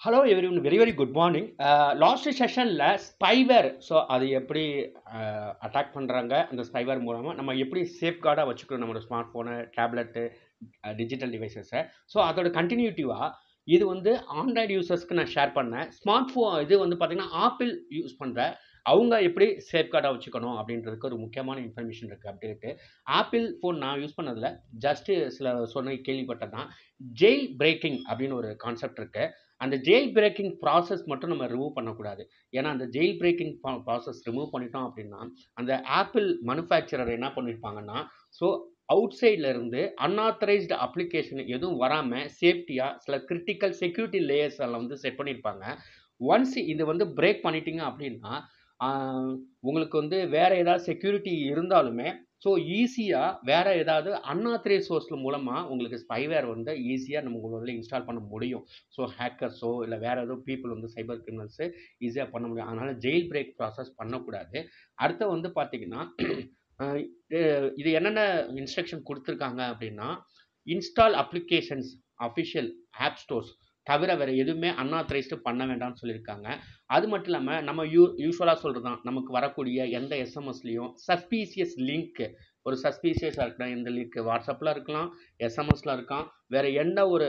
Hello everyone, very very good morning. Last செஷனில் spyware, so அது எப்படி அட்டாக் பண்ணுறாங்க, அந்த ஸ்பைவேர் மூலமாக நம்ம எப்படி சேஃப்கார்டாக வச்சுக்கணும் நம்மளோட ஸ்மார்ட் ஃபோனு, டேப்லெட்டு, டிஜிட்டல் டிவைசஸை. ஸோ அதோட கண்டினியூட்டிவாக இது வந்து ஆண்ட்ராய்டு யூசர்ஸ்க்கு நான் ஷேர் பண்ணேன். ஸ்மார்ட் ஃபோன் இது வந்து பார்த்தீங்கன்னா ஆப்பிள் யூஸ் பண்ணுற அவங்க எப்படி சேஃப்கார்டாக வச்சுக்கணும் அப்படின்றதுக்கு ஒரு முக்கியமான இன்ஃபர்மேஷன் இருக்குது அப்டேட்டு. ஆப்பிள் ஃபோன் நான் யூஸ் பண்ணதில் ஜஸ்ட்டு சில சொன்ன கேள்விப்பட்டது தான். ஜெயில் பிரேக்கிங் அப்படின்னு ஒரு கான்செப்ட் இருக்குது. அந்த ஜெயில் பிரேக்கிங் ப்ராசஸ் மட்டும் நம்ம ரிமூவ் பண்ணக்கூடாது. ஏன்னா அந்த ஜெயில் பிரேக்கிங் ப்ராசஸ் ரிமூவ் பண்ணிட்டோம் அப்படின்னா அந்த ஆப்பிள் மேனுஃபேக்சரர் என்ன பண்ணியிருப்பாங்கன்னா, ஸோ அவுட் சைடில் இருந்து அன்ஆத்தரைஸ்டு அப்ளிகேஷன் எதுவும் வராமல் சேஃப்டியாக சில கிரிட்டிக்கல் செக்யூரிட்டி லேயர்ஸ் எல்லாம் வந்து செட் பண்ணியிருப்பாங்க. ஒன்ஸ் இது வந்து பிரேக் பண்ணிட்டீங்க அப்படின்னா உங்களுக்கு வந்து வேறு ஏதாவது செக்யூரிட்டி இருந்தாலுமே ஸோ ஈஸியாக வேறு ஏதாவது அன்ஆத்தரைஸ் சோர்ஸ் மூலமாக உங்களுக்கு ஸ்பைவேர் வந்து ஈஸியாக நம்ம உங்களை இன்ஸ்டால் பண்ண முடியும். ஸோ ஹேக்கர்ஸோ இல்லை வேறு ஏதோ பீப்புள் வந்து சைபர் கிரிமினல்ஸு ஈஸியாக பண்ண முடியும். அதனால் ஜெயில் பிரேக் ப்ராசஸ் பண்ணக்கூடாது. அடுத்து வந்து பார்த்திங்கன்னா இது என்னென்ன இன்ஸ்ட்ரக்ஷன் கொடுத்துருக்காங்க அப்படின்னா, install applications official app stores தவிர வேறு எதுவுமே அன்ஆத்தரைஸ்டு பண்ண வேண்டாம்னு சொல்லியிருக்காங்க. அது மட்டும் இல்லாமல் நம்ம யூஸ்வலாக சொல்கிறது தான், நமக்கு வரக்கூடிய எந்த எஸ்எம்எஸ்லேயும் சஸ்பீசியஸ் லிங்க்கு, ஒரு சஸ்பீசியஸாக இருக்கலாம் எந்த லிங்க் வாட்ஸ்அப்பில் இருக்கலாம், எஸ்எம்எஸில் இருக்கலாம், வேறு எந்த ஒரு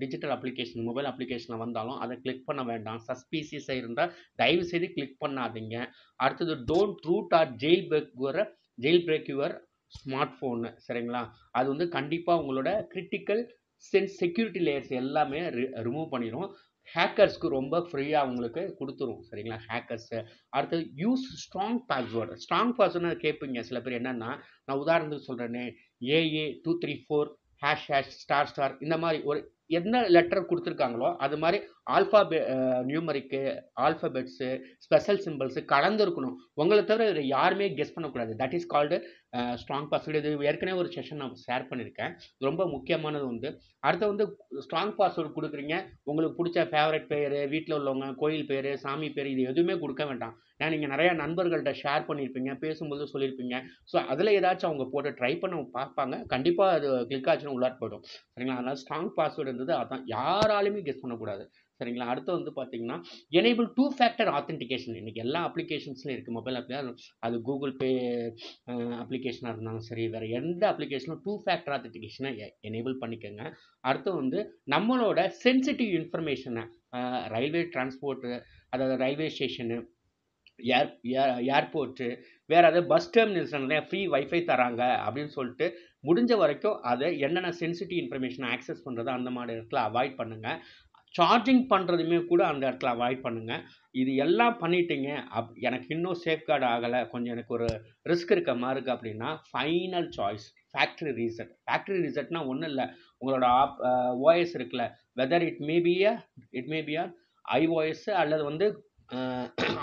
டிஜிட்டல் அப்ளிகேஷன் மொபைல் அப்ளிகேஷனில் வந்தாலும் அதை கிளிக் பண்ண வேண்டாம். சஸ்பீசியஸாக இருந்தால் தயவு செய்து கிளிக் பண்ணாதீங்க. அடுத்தது don't root or jail break your smart phone, சரிங்களா? அது வந்து கண்டிப்பாக உங்களோட கிரிட்டிக்கல் செக்யூரிட்டி லேயர்ஸ் எல்லாமே ரிமூவ் பண்ணிடும். ஹேக்கர்ஸ்க்கு ரொம்ப ஃப்ரீயாக உங்களுக்கு கொடுத்துரும், சரிங்களா? ஹேக்கர்ஸு. அடுத்தது யூஸ் ஸ்ட்ராங் பாஸ்வேர்டு. ஸ்ட்ராங் பாஸ்வேர்டுன்னு கேட்பீங்க சில பேர். என்னென்னா, நான் உதாரணத்துக்கு சொல்கிறேனே, AA234 #** இந்த மாதிரி ஒரு என்ன லெட்டர் கொடுத்துருக்காங்களோ அது மாதிரி நியூமரிக்கு ஆல்ஃபபெட்ஸு ஸ்பெஷல் சிம்பிள்ஸு கலந்துருக்கணும். உங்களை தவிர இதை யாருமே கெஸ் பண்ணக்கூடாது. That is called strong password. இது ஏற்கனவே ஒரு செஷன் நான் ஷேர் பண்ணியிருக்கேன். ரொம்ப முக்கியமானது வந்து. அடுத்து வந்து ஸ்ட்ராங் பாஸ்வேர்டு கொடுக்குறீங்க, உங்களுக்கு பிடிச்ச ஃபேவரட் பேர், வீட்டில் உள்ளவங்க, கோயில் பேர், சாமி பேர், இது எதுவுமே கொடுக்க வேண்டாம். ஏன்னா நீங்கள் நிறையா நண்பர்கள்ட்ட ஷேர் பண்ணியிருப்பீங்க, பேசும்போது சொல்லியிருப்பீங்க. ஸோ அதில் ஏதாச்சும் அவங்க போட்டு ட்ரை பண்ண பார்ப்பாங்க. கண்டிப்பாக அது கிளிக் ஆச்சுன்னா உள்ளார போய்டும், சரிங்களா? அதனால் ஸ்ட்ராங் பாஸ்வேர்டு இருந்தது அதான், யாராலையுமே கெஸ் பண்ணக்கூடாது, சரிங்களா? அடுத்து வந்து பார்த்தீங்கன்னா, எனேபிள் 2 ஃபேக்டர் ஆத்தென்டிகேஷன். இன்றைக்கி எல்லா அப்ளிகேஷன்ஸ்லையும் இருக்குது. மொபைல் அது கூகுள் பே அப்ளிகேஷனாக இருந்தாலும் சரி, வேறு எந்த அப்ளிகேஷனும் 2 ஃபேக்டர் ஆத்தென்டிகேஷனை எனேபிள் பண்ணிக்கோங்க. அடுத்து வந்து நம்மளோட சென்சிட்டிவ் இன்ஃபர்மேஷனை ரயில்வே டிரான்ஸ்போர்ட்டு, அதாவது ரயில்வே ஸ்டேஷனு, ஏர்போர்ட்டு, வேறு ஏதாவது பஸ் டெர்மினல்ஸ் நிறையா ஃப்ரீ வைஃபை தராங்க அப்படின்னு சொல்லிட்டு முடிஞ்ச வரைக்கும் அதை என்னென்ன சென்சிட்டிவ் இன்ஃபர்மேஷனை ஆக்சஸ் பண்ணுறதோ அந்த மாதிரி இடத்துல அவாய்ட் பண்ணுங்கள். சார்ஜிங் பண்ணுறதுமே கூட அந்த இடத்துல அவாய்ட் பண்ணுங்கள். இது எல்லாம் பண்ணிட்டீங்க, எனக்கு இன்னும் சேஃப்கார்டு ஆகலை, கொஞ்சம் எனக்கு ஒரு ரிஸ்க் இருக்க மாதிரி இருக்குது அப்படின்னா, final choice factory reset. Factory ரீசெட்னா ஒன்றும் இல்லை, உங்களோட ஓஎஸ் இருக்குல்ல, whether it may be iOS அல்லது வந்து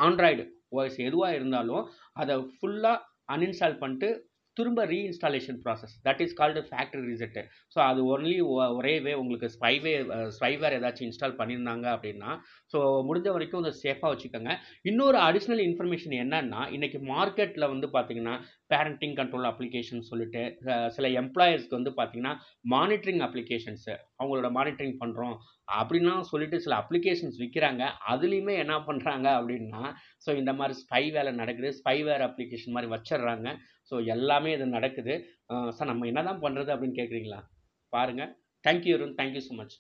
ஆண்ட்ராய்டு ஓஎஸ் எதுவாக இருந்தாலும் அதை ஃபுல்லாக அன்இன்ஸ்டால் பண்ணிட்டு திரும்ப reinstallation process, that is called factory reset. So அது ஒன்லி ஒரே வே. உங்களுக்கு ஸ்பைவேர் ஏதாச்சும் இன்ஸ்டால் பண்ணியிருந்தாங்க அப்படின்னா, ஸோ முடிஞ்ச வரைக்கும் அதை சேஃபாக வச்சுக்கோங்க. இன்னொரு அடிஷ்னல் இன்ஃபர்மேஷன் என்னன்னா, இன்றைக்கி மார்க்கெட்டில் வந்து பார்த்திங்கன்னா பேரண்டிங் கண்ட்ரோல் அப்ளிகேஷன் சொல்லிட்டு சில எம்ப்ளாயர்ஸ்க்கு வந்து பார்த்திங்கன்னா மானிட்டரிங் அப்ளிகேஷன்ஸு, அவங்களோட மானிட்டரிங் பண்ணுறோம் அப்படின்னா சொல்லிட்டு சில அப்ளிகேஷன்ஸ் விற்கிறாங்க. அதுலேயுமே என்ன பண்ணுறாங்க அப்படின்னா, ஸோ இந்த மாதிரி ஸ்பைவேர் நடக்குது, ஸ்பைவேர் அப்ளிகேஷன் மாதிரி வச்சிடுறாங்க. ஸோ எல்லாமே இது நடக்குது. சார் நம்ம என்ன தான் பண்ணுறது அப்படின்னு கேட்குறீங்களா? பாருங்கள். Thank you Arun, thank you so much.